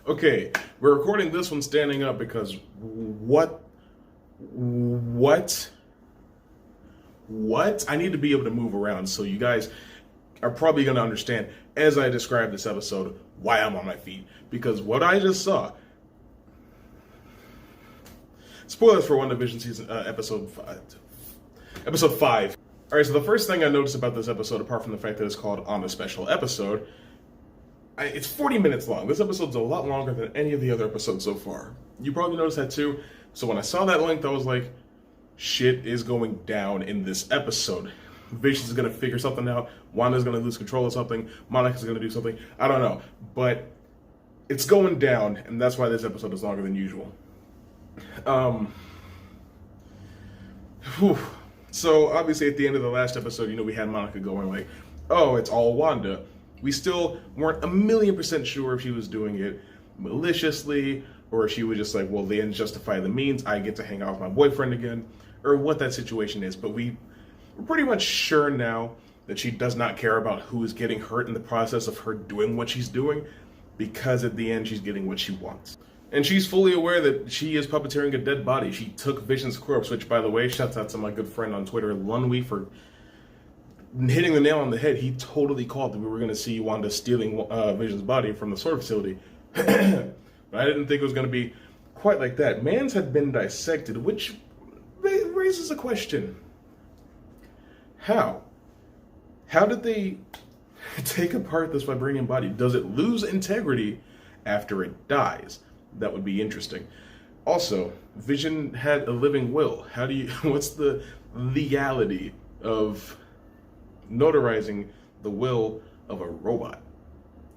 Okay, we're recording this one standing up because what? I need to be able to move around, so you guys are probably going to understand as I describe this episode why I'm on my feet. Because what I just saw. Spoilers for WandaVision season episode 5. Episode 5. All right, so the first thing I noticed about this episode, apart from the fact that it's called On a Special Episode, it's 40 minutes long. This episode's a lot longer than any of the other episodes so far. You probably noticed that too. So when I saw that length, I was like, shit is going down in this episode. Vision's gonna figure something out. Wanda's gonna lose control of something. Monica's gonna do something. I don't know. But it's going down, and that's why this episode is longer than usual. So obviously at the end of the last episode, we had Monica going like, oh, it's all Wanda. We still weren't 1,000,000% sure if she was doing it maliciously, or if she was just like, well, the ends justify the means, I get to hang out with my boyfriend again, or what that situation is. But we're pretty much sure now that she does not care about who is getting hurt in the process of her doing what she's doing, because at the end she's getting what she wants. And she's fully aware that she is puppeteering a dead body. She took Vision's corpse, which, by the way, shouts out to my good friend on Twitter, Lunwy, for hitting the nail on the head. He totally called that we were going to see Wanda stealing Vision's body from the sword facility. But I didn't think it was going to be quite like that. Mans had been dissected, which raises a question. How? How did they take apart this vibranium body? Does it lose integrity after it dies? That would be interesting. Also, Vision had a living will. What's the legality of notarizing the will of a robot?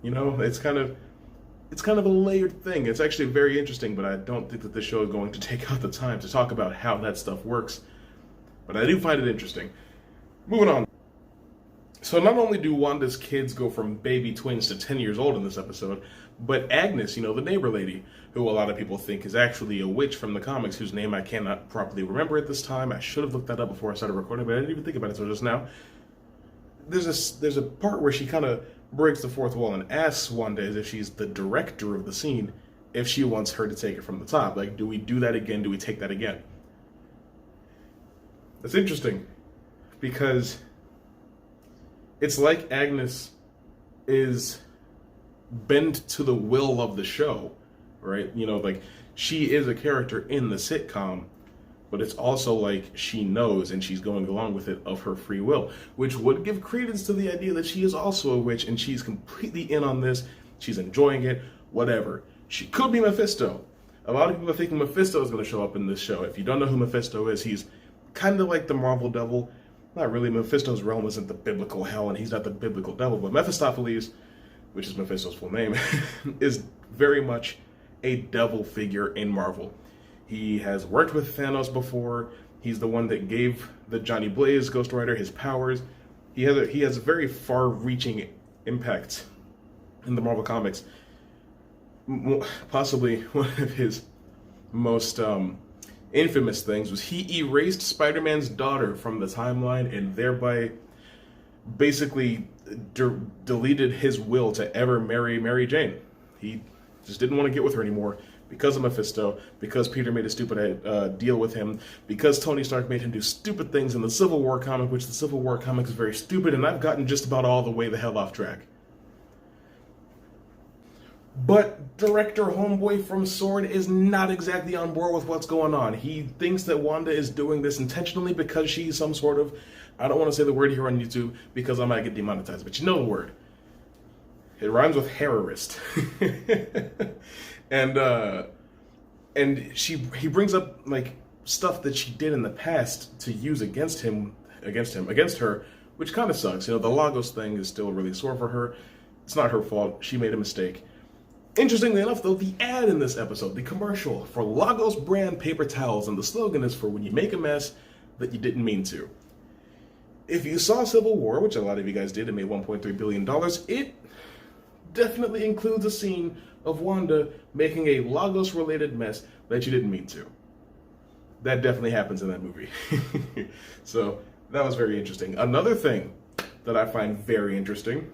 It's kind of a layered thing. It's actually very interesting, but I don't think that this show is going to take out the time to talk about how that stuff works. But I do find it interesting. Moving on. So not only do Wanda's kids go from baby twins to 10 years old in this episode, but Agnes, the neighbor lady, who a lot of people think is actually a witch from the comics, whose name I cannot properly remember at this time. I should have looked that up before I started recording, but I didn't even think about it until just now. There's a part where she kind of breaks the fourth wall and asks Wanda, as if she's the director of the scene, if she wants her to take it from the top. Like, do we do that again? Do we take that again? That's interesting, because it's like Agnes is bent to the will of the show, right? Like, she is a character in the sitcom, but it's also like she knows, and she's going along with it of her free will, which would give credence to the idea that she is also a witch, and she's completely in on this. She's enjoying it, whatever. She could be Mephisto. A lot of people are thinking Mephisto is going to show up in this show. If you don't know who Mephisto is, he's kind of like the Marvel devil. Not really. Mephisto's realm isn't the biblical hell, and he's not the biblical devil, but Mephistopheles, which is Mephisto's full name, is very much a devil figure in Marvel. He has worked with Thanos before. He's the one that gave the Johnny Blaze Ghost Rider his powers. He has a very far-reaching impact in the Marvel comics. Possibly one of his most infamous things was he erased Spider-Man's daughter from the timeline and thereby basically deleted his will to ever marry Mary Jane. He just didn't want to get with her anymore because of Mephisto, because Peter made a stupid deal with him, because Tony Stark made him do stupid things in the Civil War comic, which the Civil War comic is very stupid, and I've gotten just about all the way the hell off track. But director homeboy from S.W.O.R.D. is not exactly on board with what's going on. He thinks that Wanda is doing this intentionally because she's some sort of, I don't want to say the word here on YouTube because I might get demonetized, but you know the word. It rhymes with terrorist. And he brings up like stuff that she did in the past to use against her, which kind of sucks. The Lagos thing is still really sore for her. It's not her fault. She made a mistake. Interestingly enough, though, the ad in this episode, the commercial for Lagos brand paper towels, and the slogan is for when you make a mess that you didn't mean to. If you saw Civil War, which a lot of you guys did, it made $1.3 billion, it definitely includes a scene of Wanda making a Lagos-related mess that you didn't mean to. That definitely happens in that movie. So that was very interesting. Another thing that I find very interesting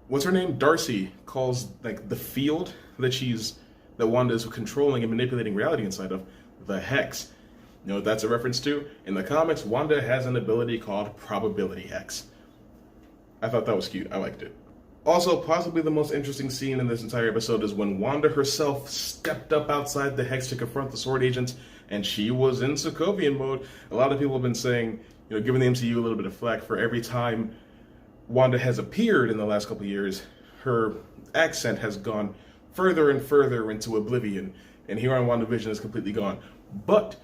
what's her name? Darcy calls like the field that Wanda is controlling and manipulating reality inside of the Hex. You know what that's a reference to? In the comics, Wanda has an ability called Probability Hex. I thought that was cute. I liked it. Also, possibly the most interesting scene in this entire episode is when Wanda herself stepped up outside the Hex to confront the Sword Agents, and she was in Sokovian mode. A lot of people have been saying, giving the MCU a little bit of flack for every time Wanda has appeared in the last couple of years, her accent has gone further and further into oblivion, and here on WandaVision is completely gone. But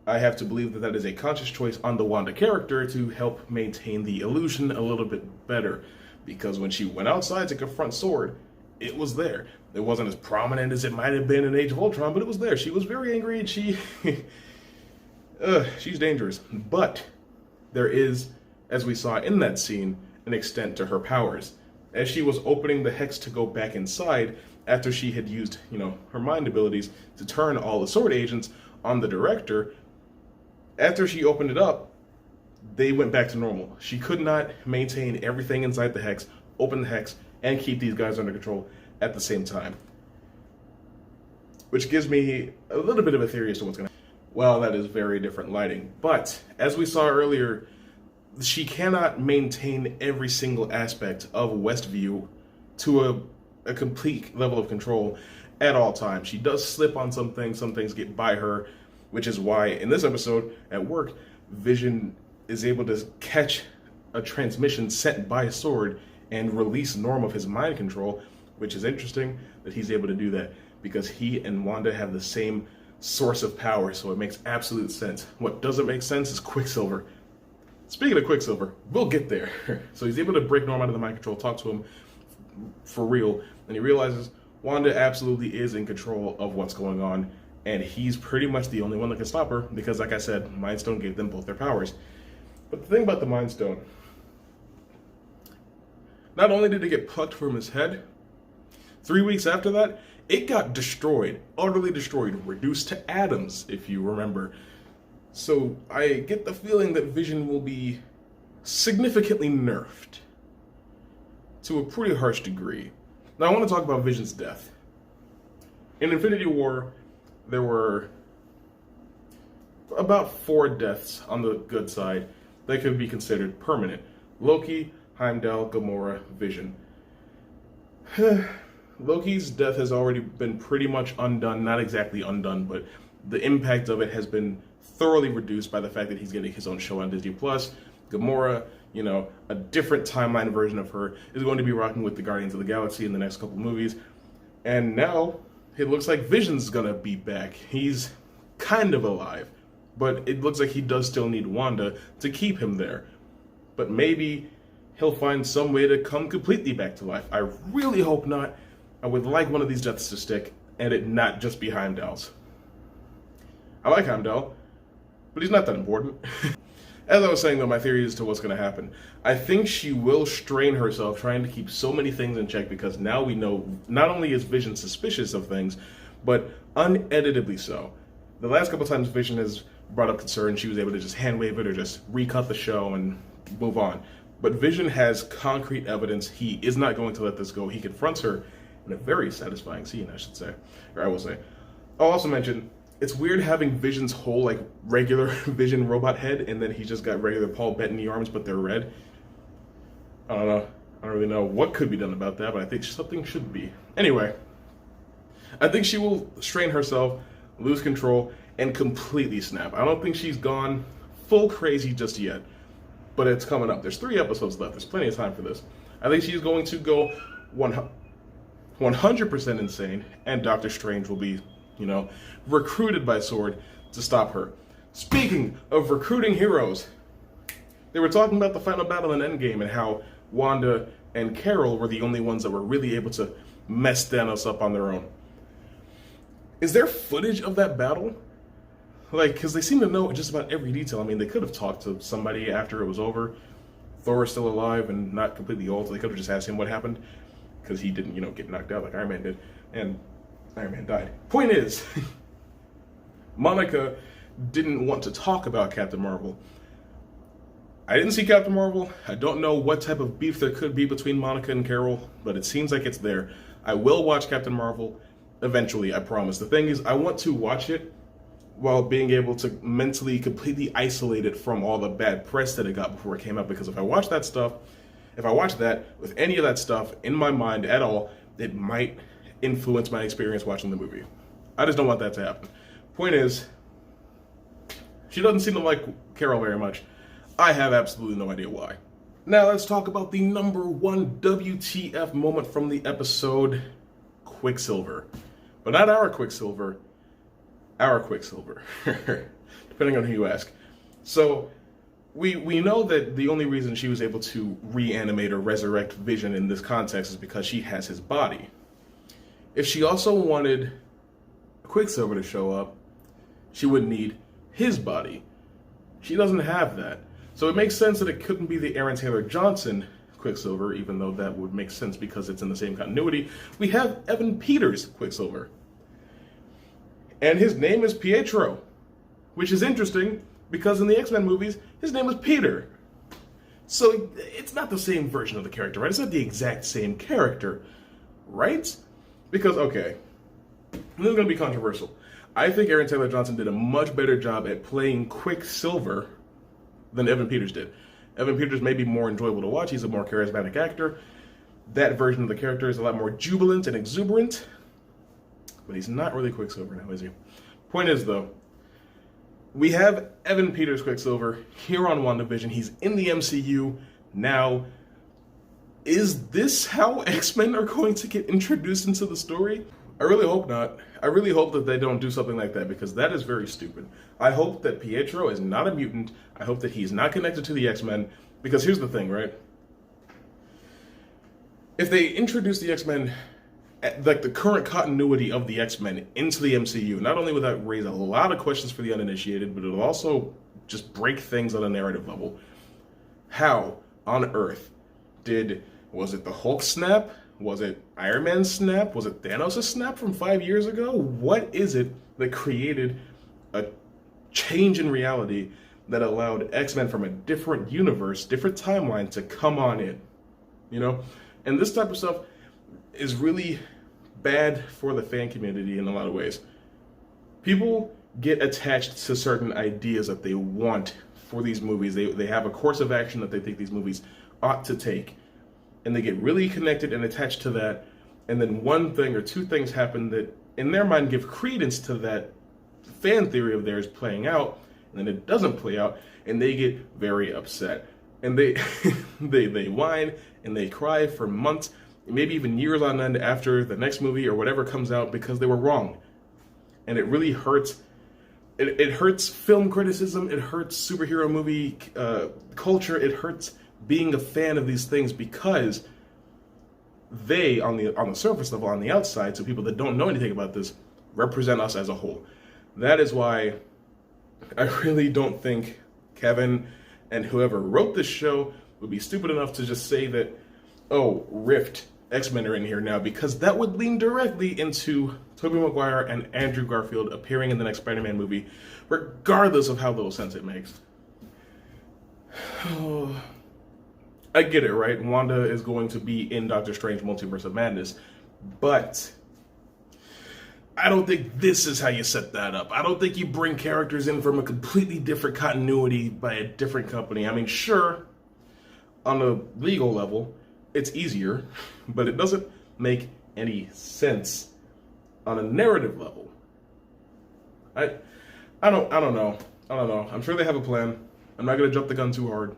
I have to believe that that is a conscious choice on the Wanda character to help maintain the illusion a little bit better, because when she went outside to confront Sword, it was there. It wasn't as prominent as it might have been in Age of Ultron, but it was there. She was very angry, and she's dangerous. But there is, as we saw in that scene, an extent to her powers. As she was opening the Hex to go back inside, after she had used, her mind abilities to turn all the Sword Agents on the Director, after she opened it up, they went back to normal. She could not maintain everything inside the Hex, open the Hex, and keep these guys under control at the same time. Which gives me a little bit of a theory as to what's going to happen. Well, that is very different lighting. But, as we saw earlier, she cannot maintain every single aspect of Westview to a complete level of control at all times. She does slip on some things get by her, which is why in this episode at work, Vision is able to catch a transmission sent by Sword and release Norm of his mind control, which is interesting that he's able to do that because he and Wanda have the same source of power, so it makes absolute sense. What doesn't make sense is Quicksilver. Speaking of Quicksilver, we'll get there. So he's able to break Norm out of the mind control, talk to him for real, and he realizes Wanda absolutely is in control of what's going on, and he's pretty much the only one that can stop her because, like I said, Mind Stone gave them both their powers. But the thing about the Mind Stone, not only did it get plucked from his head, 3 weeks after that, it got destroyed, utterly destroyed, reduced to atoms, if you remember. So I get the feeling that Vision will be significantly nerfed to a pretty harsh degree. Now I want to talk about Vision's death. In Infinity War, there were about 4 deaths on the good side that could be considered permanent. Loki, Heimdall, Gamora, Vision. Loki's death has already been pretty much undone, not exactly undone, but the impact of it has been thoroughly reduced by the fact that he's getting his own show on Disney+. Gamora, a different timeline version of her, is going to be rocking with the Guardians of the Galaxy in the next couple movies. And now, it looks like Vision's gonna be back. He's kind of alive, but it looks like he does still need Wanda to keep him there. But maybe he'll find some way to come completely back to life. I really hope not. I would like one of these deaths to stick, and it not just be Heimdall's. I like Heimdall, but he's not that important. As I was saying, though, my theory as to what's going to happen. I think she will strain herself trying to keep so many things in check because now we know not only is Vision suspicious of things, but uneditably so. The last couple times Vision has brought up concern, she was able to just hand wave it or just recut the show and move on. But Vision has concrete evidence he is not going to let this go. He confronts her in a very satisfying scene, I should say. Or I will say. I'll also mention, it's weird having Vision's whole, regular Vision robot head, and then he's just got regular Paul Bettany arms, but they're red. I don't know. I don't really know what could be done about that, but I think something should be. Anyway, I think she will strain herself, lose control, and completely snap. I don't think she's gone full crazy just yet, but it's coming up. There's 3 episodes left. There's plenty of time for this. I think she's going to go 100% insane, and Doctor Strange will be, recruited by Sword to stop her. Speaking of recruiting heroes, they were talking about the final battle in Endgame and how Wanda and Carol were the only ones that were really able to mess Thanos up on their own. Is there footage of that battle? Because they seem to know just about every detail. I mean, they could have talked to somebody after it was over. Thor is still alive and not completely old, so they could have just asked him what happened. Because he didn't, get knocked out like Iron Man did. And Iron Man died. Point is, Monica didn't want to talk about Captain Marvel. I didn't see Captain Marvel. I don't know what type of beef there could be between Monica and Carol, but it seems like it's there. I will watch Captain Marvel eventually, I promise. The thing is, I want to watch it while being able to mentally completely isolate it from all the bad press that it got before it came out, because if I watch that with any of that stuff in my mind at all, it might influence my experience watching the movie. I just don't want that to happen. Point is, she doesn't seem to like Carol very much. I have absolutely no idea why. Now let's talk about the number one WTF moment from the episode, Quicksilver. But not our Quicksilver, our Quicksilver, depending on who you ask. So we know that the only reason she was able to reanimate or resurrect Vision in this context is because she has his body. If she also wanted Quicksilver to show up, she would need his body. She doesn't have that. So it makes sense that it couldn't be the Aaron Taylor Johnson Quicksilver, even though that would make sense because it's in the same continuity. We have Evan Peters Quicksilver. And his name is Pietro, which is interesting because in the X-Men movies, his name was Peter. So it's not the same version of the character, right? It's not the exact same character, right? Because, okay, this is going to be controversial. I think Aaron Taylor Johnson did a much better job at playing Quicksilver than Evan Peters did. Evan Peters may be more enjoyable to watch. He's a more charismatic actor. That version of the character is a lot more jubilant and exuberant, but he's not really Quicksilver now, is he? Point is, though, we have Evan Peters Quicksilver here on WandaVision. He's in the MCU now. Is this how X-Men are going to get introduced into the story? I really hope not. I really hope that they don't do something like that, because that is very stupid. I hope that Pietro is not a mutant. I hope that he's not connected to the X-Men, because here's the thing, right? If they introduce the X-Men, like the current continuity of the X-Men into the MCU, not only would that raise a lot of questions for the uninitiated, but it'll also just break things on a narrative level. How on earth was it the Hulk snap? Was it Iron Man snap? Was it Thanos' snap from 5 years ago? What is it that created a change in reality that allowed X-Men from a different universe, different timeline to come on in? You know? And this type of stuff is really bad for the fan community in a lot of ways. People get attached to certain ideas that they want for these movies. They have a course of action that they think these movies ought to take. And they get really connected and attached to that, and then one thing or two things happen that, in their mind, give credence to that fan theory of theirs playing out, and then it doesn't play out, and they get very upset. And they they whine, and they cry for months, maybe even years on end after the next movie or whatever comes out, because they were wrong. And it really hurts. It hurts film criticism, it hurts superhero movie culture, it hurts being a fan of these things, because they, on the surface level, on the outside, so people that don't know anything about this, represent us as a whole. That is why I really don't think Kevin and whoever wrote this show would be stupid enough to just say that, oh, Rift, X-Men are in here now, because that would lean directly into Tobey Maguire and Andrew Garfield appearing in the next Spider-Man movie, regardless of how little sense it makes. I get it, right? Wanda is going to be in Doctor Strange Multiverse of Madness, but I don't think this is how you set that up. I don't think you bring characters in from a completely different continuity by a different company. I mean, sure, on a legal level, it's easier, but it doesn't make any sense on a narrative level. I don't know. I'm sure they have a plan. I'm not gonna jump the gun too hard.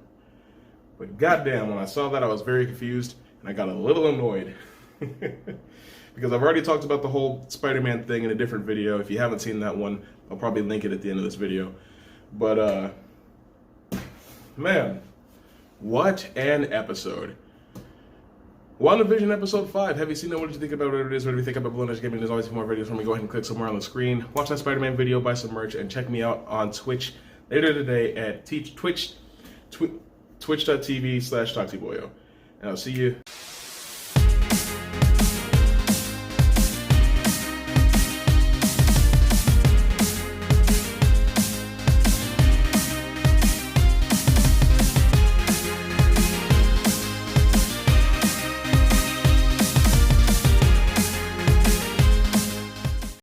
But goddamn, when I saw that, I was very confused, and I got a little annoyed. Because I've already talked about the whole Spider-Man thing in a different video. If you haven't seen that one, I'll probably link it at the end of this video. But, man, what an episode. WandaVision Episode 5. Have you seen it? What did you think about it? What do you think about Blue Nudge Gaming? There's always more videos from me. Go ahead and click somewhere on the screen. Watch that Spider-Man video, buy some merch, and check me out on Twitch later today at twitch.tv/ToxyBoyo. And I'll see you